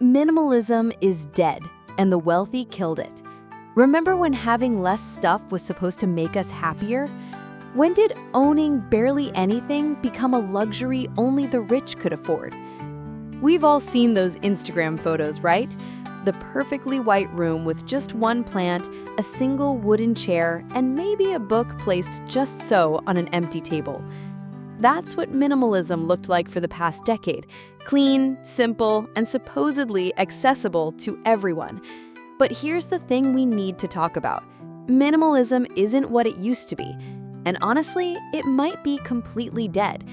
Minimalism is dead, and the wealthy killed it. Remember when having less stuff was supposed to make us happier? When did owning barely anything become a luxury only the rich could afford? We've all seen those Instagram photos, right? The perfectly white room with just one plant, a single wooden chair, and maybe a book placed just so on an empty table. That's what minimalism looked like for the past decade. Clean, simple, and supposedly accessible to everyone. But here's the thing we need to talk about. Minimalism isn't what it used to be. And honestly, it might be completely dead.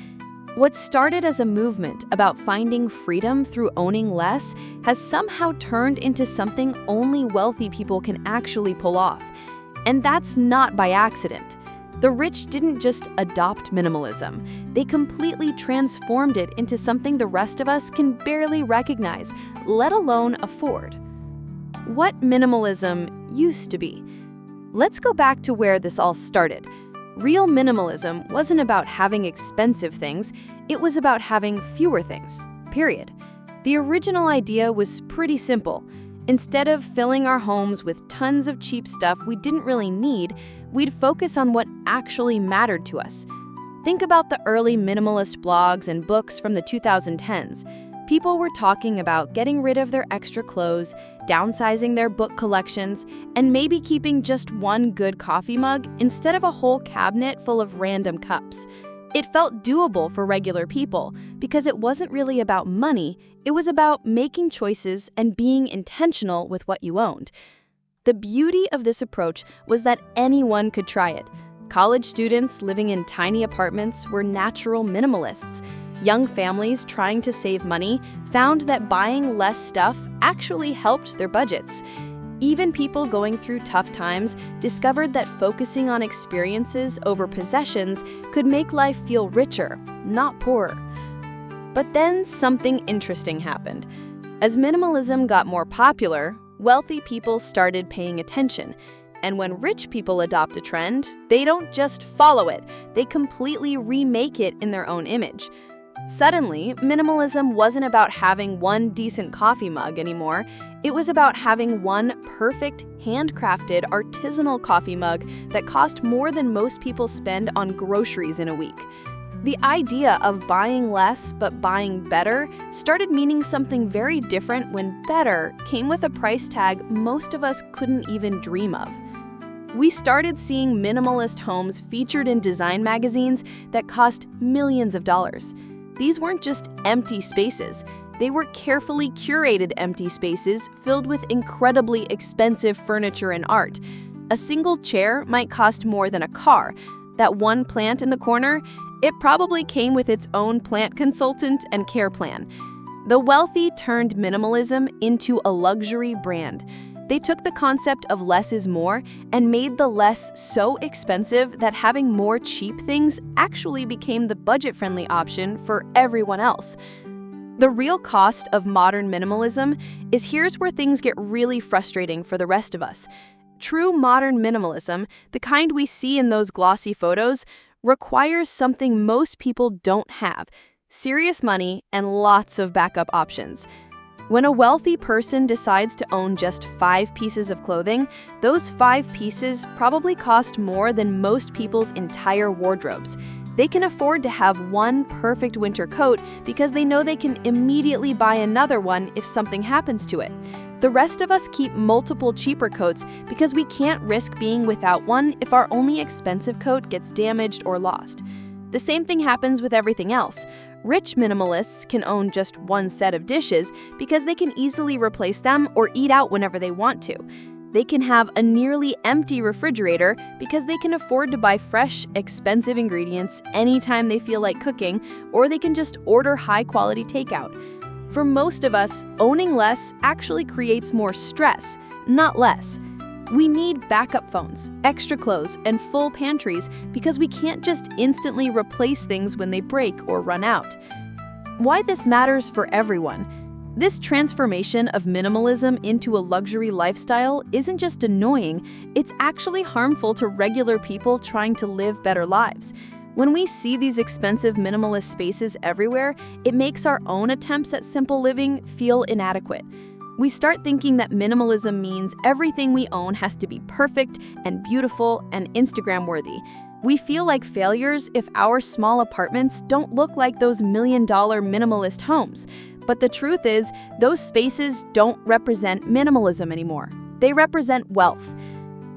What started as a movement about finding freedom through owning less has somehow turned into something only wealthy people can actually pull off. And that's not by accident. The rich didn't just adopt minimalism. They completely transformed it into something the rest of us can barely recognize, let alone afford. What minimalism used to be. Let's go back to where this all started. Real minimalism wasn't about having expensive things, it was about having fewer things, period. The original idea was pretty simple. Instead of filling our homes with tons of cheap stuff we didn't really need, we'd focus on what actually mattered to us. Think about the early minimalist blogs and books from the 2010s. People were talking about getting rid of their extra clothes, downsizing their book collections, and maybe keeping just one good coffee mug instead of a whole cabinet full of random cups. It felt doable for regular people because it wasn't really about money, it was about making choices and being intentional with what you owned. The beauty of this approach was that anyone could try it. College students living in tiny apartments were natural minimalists. Young families trying to save money found that buying less stuff actually helped their budgets. Even people going through tough times discovered that focusing on experiences over possessions could make life feel richer, not poorer. But then something interesting happened. As minimalism got more popular, wealthy people started paying attention. And when rich people adopt a trend, they don't just follow it, they completely remake it in their own image. Suddenly, minimalism wasn't about having one decent coffee mug anymore. It was about having one perfect, handcrafted, artisanal coffee mug that cost more than most people spend on groceries in a week. The idea of buying less but buying better started meaning something very different when better came with a price tag most of us couldn't even dream of. We started seeing minimalist homes featured in design magazines that cost millions of dollars. These weren't just empty spaces. They were carefully curated empty spaces filled with incredibly expensive furniture and art. A single chair might cost more than a car. That one plant in the corner, it probably came with its own plant consultant and care plan. The wealthy turned minimalism into a luxury brand. They took the concept of less is more and made the less so expensive that having more cheap things actually became the budget-friendly option for everyone else. The real cost of modern minimalism is here's where things get really frustrating for the rest of us. True modern minimalism, the kind we see in those glossy photos, requires something most people don't have: serious money and lots of backup options. When a wealthy person decides to own just 5 pieces of clothing, those 5 pieces probably cost more than most people's entire wardrobes. They can afford to have one perfect winter coat because they know they can immediately buy another one if something happens to it. The rest of us keep multiple cheaper coats because we can't risk being without one if our only expensive coat gets damaged or lost. The same thing happens with everything else. Rich minimalists can own just one set of dishes because they can easily replace them or eat out whenever they want to. They can have a nearly empty refrigerator because they can afford to buy fresh, expensive ingredients anytime they feel like cooking, or they can just order high-quality takeout. For most of us, owning less actually creates more stress, not less. We need backup phones, extra clothes, and full pantries because we can't just instantly replace things when they break or run out. Why this matters for everyone. This transformation of minimalism into a luxury lifestyle isn't just annoying, it's actually harmful to regular people trying to live better lives. When we see these expensive minimalist spaces everywhere, it makes our own attempts at simple living feel inadequate. We start thinking that minimalism means everything we own has to be perfect and beautiful and Instagram-worthy. We feel like failures if our small apartments don't look like those million-dollar minimalist homes. But the truth is, those spaces don't represent minimalism anymore. They represent wealth.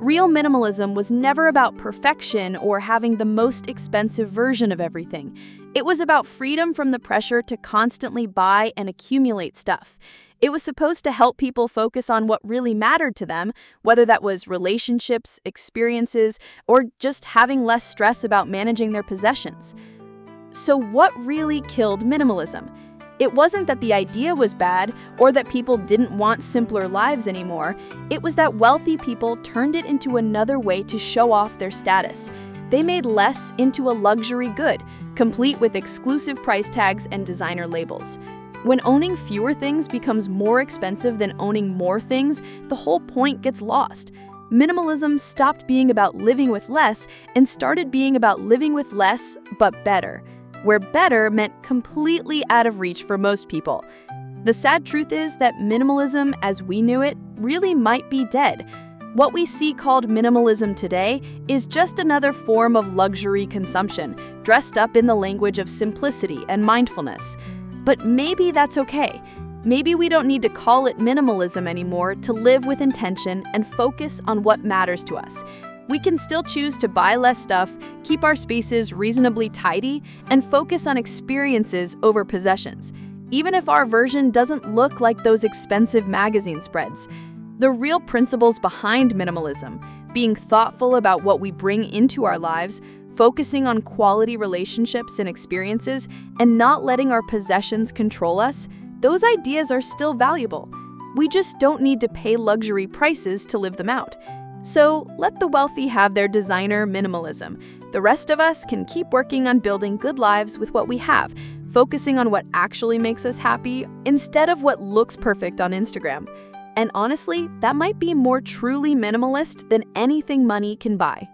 Real minimalism was never about perfection or having the most expensive version of everything. It was about freedom from the pressure to constantly buy and accumulate stuff. It was supposed to help people focus on what really mattered to them, whether that was relationships, experiences, or just having less stress about managing their possessions. So what really killed minimalism? It wasn't that the idea was bad or that people didn't want simpler lives anymore. It was that wealthy people turned it into another way to show off their status. They made less into a luxury good, complete with exclusive price tags and designer labels. When owning fewer things becomes more expensive than owning more things, the whole point gets lost. Minimalism stopped being about living with less and started being about living with less, but better, where better meant completely out of reach for most people. The sad truth is that minimalism, as we knew it, really might be dead. What we see called minimalism today is just another form of luxury consumption, dressed up in the language of simplicity and mindfulness. But maybe that's okay. Maybe we don't need to call it minimalism anymore to live with intention and focus on what matters to us. We can still choose to buy less stuff, keep our spaces reasonably tidy, and focus on experiences over possessions, even if our version doesn't look like those expensive magazine spreads. The real principles behind minimalism, being thoughtful about what we bring into our lives, focusing on quality relationships and experiences, and not letting our possessions control us, those ideas are still valuable. We just don't need to pay luxury prices to live them out. So let the wealthy have their designer minimalism. The rest of us can keep working on building good lives with what we have, focusing on what actually makes us happy instead of what looks perfect on Instagram. And honestly, that might be more truly minimalist than anything money can buy.